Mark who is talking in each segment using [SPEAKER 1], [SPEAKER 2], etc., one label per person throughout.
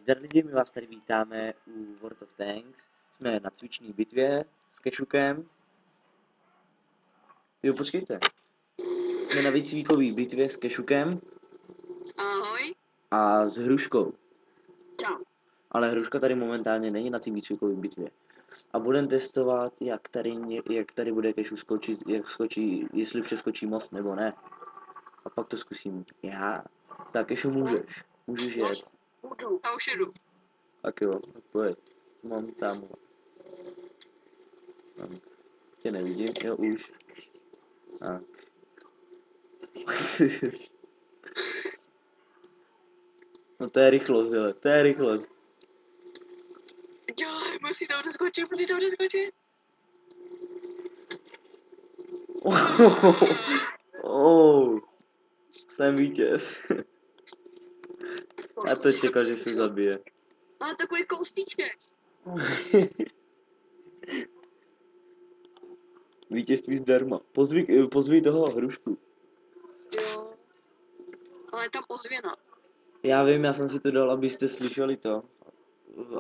[SPEAKER 1] Zdar lidi, my vás tady vítáme u World of Tanks. Jsme na cvičné bitvě s Kešukem. Jo, počkejte. Jsme na výcvikové bitvě s Kešukem.
[SPEAKER 2] Ahoj.
[SPEAKER 1] A s Hruškou.
[SPEAKER 2] Čau.
[SPEAKER 1] Ale Hruška tady momentálně není na té výcvikové bitvě. A budeme testovat, jak tady bude Kešu skočit, jestli přeskočí most nebo ne. A pak to zkusím já. Tak Kešu, můžeš jet.
[SPEAKER 2] Můžu. Já už jedu.
[SPEAKER 1] Tak jo, tak pojď. Mám tam. Tě nevidím, jo už. Tak. No to je rychlost, hele, to je rychlost.
[SPEAKER 2] Dělej, musí to odeskočit.
[SPEAKER 1] Jsem vítěz. Já to čekal, že se zabije.
[SPEAKER 2] Ale takový kousíček.
[SPEAKER 1] Vítězství zdarma. Pozví toho Hrušku.
[SPEAKER 2] Jo. Ale je tam ozvěna.
[SPEAKER 1] Já vím, já jsem si to dal, abyste slyšeli to.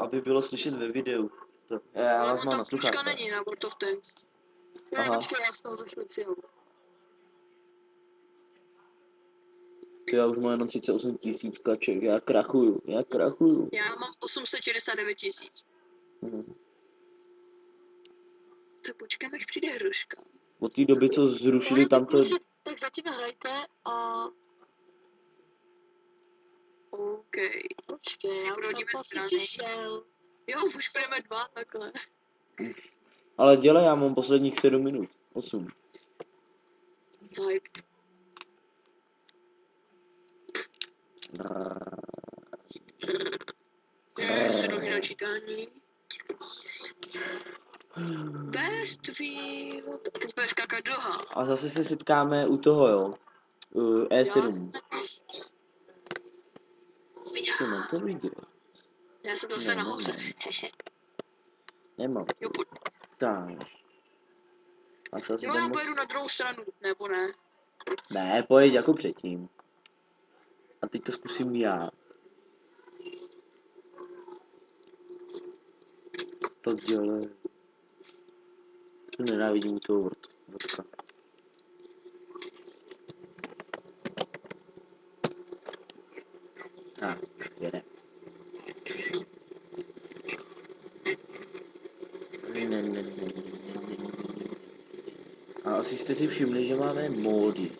[SPEAKER 1] Aby bylo slyšet ve videu. Já vás mám na sluchátka.
[SPEAKER 2] Ale není na World of Tanks.
[SPEAKER 1] Aha.
[SPEAKER 2] Počkej, já z toho za chvíli přijel.
[SPEAKER 1] Já už mám jenom 38 000 kaček, já krachuju.
[SPEAKER 2] Já mám 869 000. Tak počkám, až přijde Hruška.
[SPEAKER 1] Od té doby, co zrušili tamto...
[SPEAKER 2] Tak zatím hrajte a... OK. Počkej, já už tam šel. Jo, už budeme 2 takhle.
[SPEAKER 1] Ale dělej, já mám posledních 7 minut. 8.
[SPEAKER 2] Zajeb. Je druhý načítání. Best view. A teď budeš skákat do H.
[SPEAKER 1] A zase se setkáme u toho, jo. E7. To mám to vidět.
[SPEAKER 2] Já jsem zase nahoře.
[SPEAKER 1] Nemám.
[SPEAKER 2] Jo, pojď.
[SPEAKER 1] Tak. A co
[SPEAKER 2] Jo, já pojedu na druhou stranu, nebo ne?
[SPEAKER 1] Ne, pojď jako předtím. A teď to zkusím já. Tak dělej. To nenávidím u toho vodka. Jede. A asi jste si všimli, že máme módy.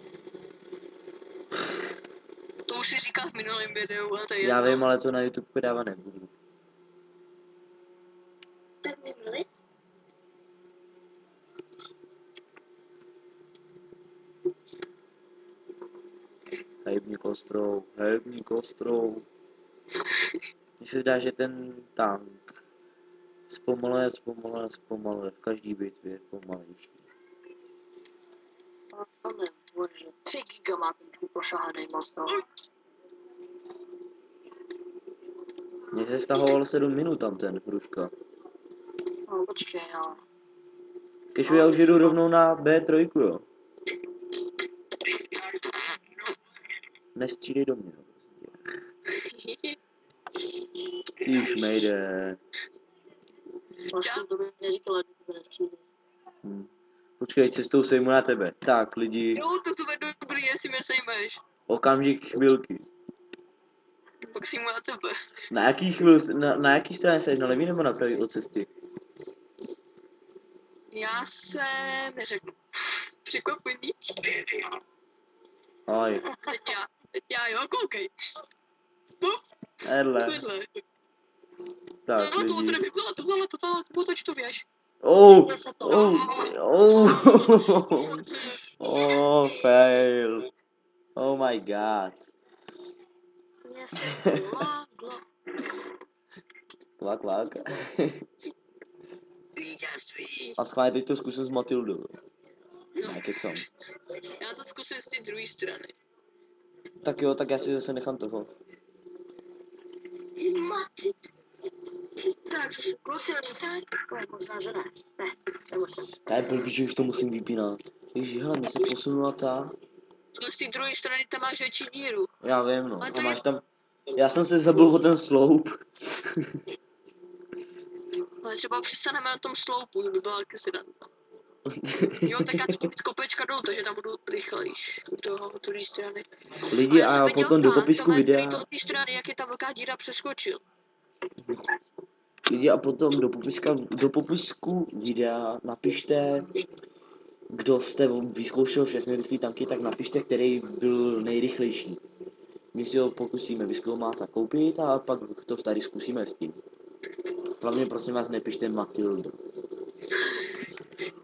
[SPEAKER 2] To už si říkal v minulém videu, ale to je
[SPEAKER 1] Já vím, ale to na YouTube dávat nebudu.
[SPEAKER 2] Tak nebyli?
[SPEAKER 1] Hejbni kostrou. Mně se zdá, že ten tank zpomaluje, v každý bitvě je pomalejší.
[SPEAKER 2] Pane bože, 3 giga má ten pošahaný most, no.
[SPEAKER 1] Mně se stahoval 7 minut tam ten Hruška.
[SPEAKER 2] No počkej, jo.
[SPEAKER 1] Kešu, já už jedu rovnou na B3, jo. Nestřídej do mě, Ty už nejde.
[SPEAKER 2] Vlastně to by neříkala, že to nestřídej.
[SPEAKER 1] Počkej, cestou sejmu na tebe. Tak, lidi.
[SPEAKER 2] Jo, to bude dobrý, jestli mě sejmeš.
[SPEAKER 1] Okamžik chvilky.
[SPEAKER 2] Pak sejmu na tebe.
[SPEAKER 1] Na jaký chvilce, na jaký straně seš, na levý nebo na pravý od cesty?
[SPEAKER 2] Já jsem neřeknu. Překvapení.
[SPEAKER 1] Aj.
[SPEAKER 2] Teď já, jo, koukej. Puf.
[SPEAKER 1] Erle. Tak, lidi.
[SPEAKER 2] Vzala to, potoč tu věž.
[SPEAKER 1] Fail. Oh my god. Kvak. A schválně teď to zkusím s Matildou. Ne, kecam.
[SPEAKER 2] Já to zkusím z té druhé strany.
[SPEAKER 1] Tak jo, tak já si zase nechám toho.
[SPEAKER 2] Tak, co se kluci nemusím? Možná, že ne. Nemusím.
[SPEAKER 1] Ne, blbý, že už to musím vypínat. Ježíš, hele, mi se posunula ta.
[SPEAKER 2] Ale z té druhé strany tam máš větší díru.
[SPEAKER 1] Já vím, no. A máš tam... Já jsem se zabil o ten sloup.
[SPEAKER 2] Ale třeba přestaneme na tom sloupu, to by byla taky sranda. Jo, tak já to budu kopečka dolů, takže tam budu rychlejš. U toho, od druhé strany.
[SPEAKER 1] Lidi,
[SPEAKER 2] já jsem
[SPEAKER 1] a
[SPEAKER 2] viděl
[SPEAKER 1] potom do
[SPEAKER 2] tam,
[SPEAKER 1] popisku
[SPEAKER 2] tamhle z
[SPEAKER 1] videa.
[SPEAKER 2] té strany, jak je ta velká díra přeskočil.
[SPEAKER 1] Lidi, a potom do popisku videa napište, kdo jste vyzkoušel všechny rychlé tanky, tak napište, který byl nejrychlejší. My si ho pokusíme vyzkoumat a koupit a pak to tady zkusíme s tím. Hlavně prosím vás nepište Matilda.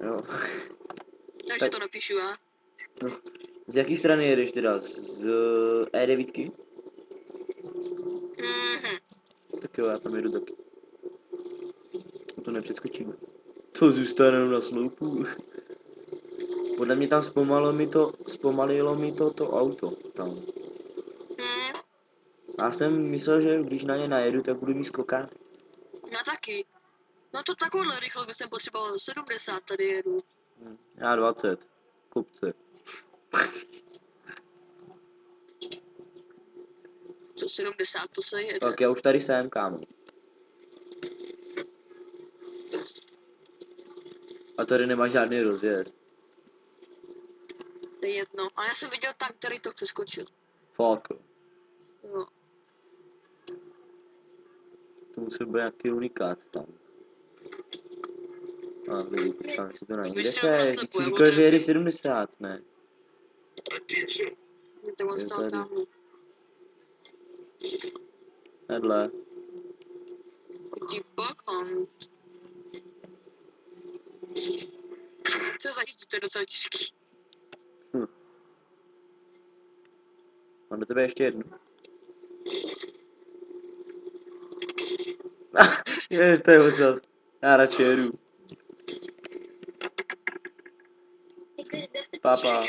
[SPEAKER 1] Jo.
[SPEAKER 2] Takže
[SPEAKER 1] Tak.
[SPEAKER 2] to napíšu já.
[SPEAKER 1] No. Z jaký strany jedeš teda? Z E9?
[SPEAKER 2] Mhm.
[SPEAKER 1] Tak jo, já tam jedu taky. To nepřeskočíme. To zůstane na sloupu. Podle mě tam zpomalilo mi to auto tam. Já jsem myslel, že když na ně najedu, tak budu mít skokan.
[SPEAKER 2] No taky. No to takovouhle rychlost bych jsem potřeboval 70, tady jedu.
[SPEAKER 1] Já 20. Kupce.
[SPEAKER 2] To 70, to se jede.
[SPEAKER 1] Tak já už tady jsem, kámo. A tady nemá žádný rozjezd.
[SPEAKER 2] To je jedno. Ale já jsem viděl tam, který to přeskočil.
[SPEAKER 1] Fuck.
[SPEAKER 2] Jo.
[SPEAKER 1] To musí být nějaký unikát tam. A lidi, počkám si to najít. Kde se? Vždyť si říkal, že jede 70, ne?
[SPEAKER 2] To on stál tam.
[SPEAKER 1] Nedle.
[SPEAKER 2] Ty bakon. Co za jízdu, to je docela těžký.
[SPEAKER 1] Mám do tebe ještě jednu. Je, to je ocas. Já radši jedu. Papa.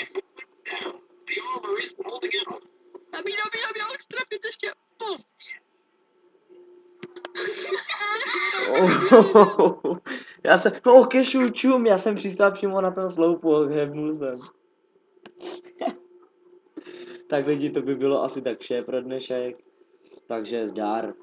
[SPEAKER 2] Nabíj, já už trefit ještě. Pum.
[SPEAKER 1] Já jsem, no kešu, čum, já jsem přistál přímo na ten sloupu, hebnul jsem. Tak lidi, to by bylo asi tak vše pro dnešek. Takže zdar.